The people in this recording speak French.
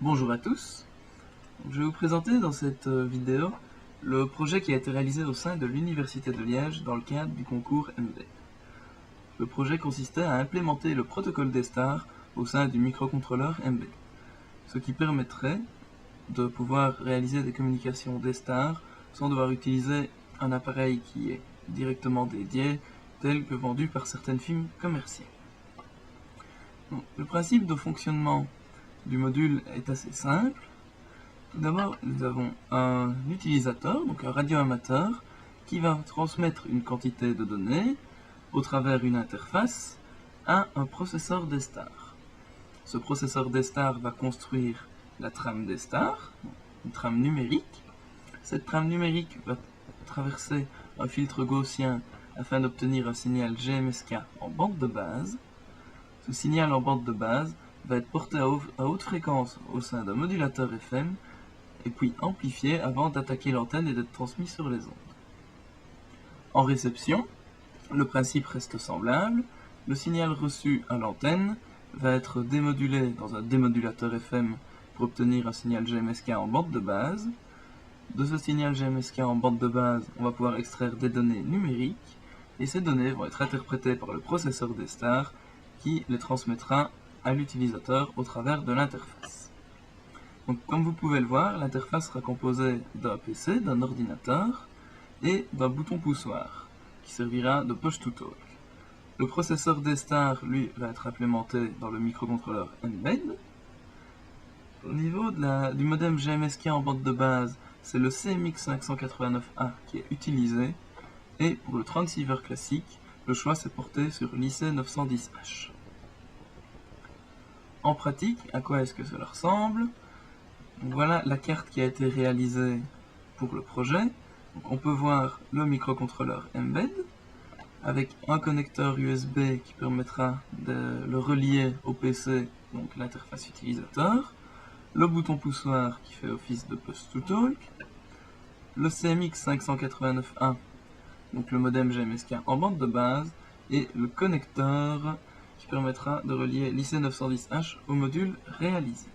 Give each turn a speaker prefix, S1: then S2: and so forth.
S1: Bonjour à tous, je vais vous présenter dans cette vidéo le projet qui a été réalisé au sein de l'Université de Liège dans le cadre du concours MB. Le projet consistait à implémenter le protocole D-Star au sein du microcontrôleur MB, ce qui permettrait de pouvoir réaliser des communications D-Star sans devoir utiliser un appareil qui est directement dédié, tel que vendu par certaines firmes commerciales. Donc, le principe de fonctionnement du module est assez simple. Tout d'abord, nous avons un utilisateur, donc un radioamateur, qui va transmettre une quantité de données au travers une interface à un processeur D-Star. Ce processeur D-Star va construire la trame D-Star, une trame numérique. Cette trame numérique va traverser un filtre gaussien afin d'obtenir un signal GMSK en bande de base. Ce signal en bande de base va être porté à haute fréquence au sein d'un modulateur FM et puis amplifié avant d'attaquer l'antenne et d'être transmis sur les ondes. En réception, le principe reste semblable. Le signal reçu à l'antenne va être démodulé dans un démodulateur FM pour obtenir un signal GMSK en bande de base. De ce signal GMSK en bande de base, on va pouvoir extraire des données numériques et ces données vont être interprétées par le processeur D-Star qui les transmettra à l'utilisateur au travers de l'interface. Donc, comme vous pouvez le voir, l'interface sera composée d'un PC, d'un ordinateur et d'un bouton poussoir qui servira de push-to-talk. Le processeur D-Star, lui, va être implémenté dans le microcontrôleur Mbed. Au niveau du modem GMSK en bande de base, c'est le CMX589A qui est utilisé. Et pour le transceiver classique, le choix s'est porté sur l'IC910H. En pratique, à quoi est-ce que cela ressemble? Donc voilà la carte qui a été réalisée pour le projet. Donc on peut voir le microcontrôleur Mbed avec un connecteur USB qui permettra de le relier au PC, donc l'interface utilisateur, le bouton poussoir qui fait office de push-to-talk, le CMX589A, donc le modem GMSK en bande de base, et le connecteur qui permettra de relier l'IC910H au module réalisé.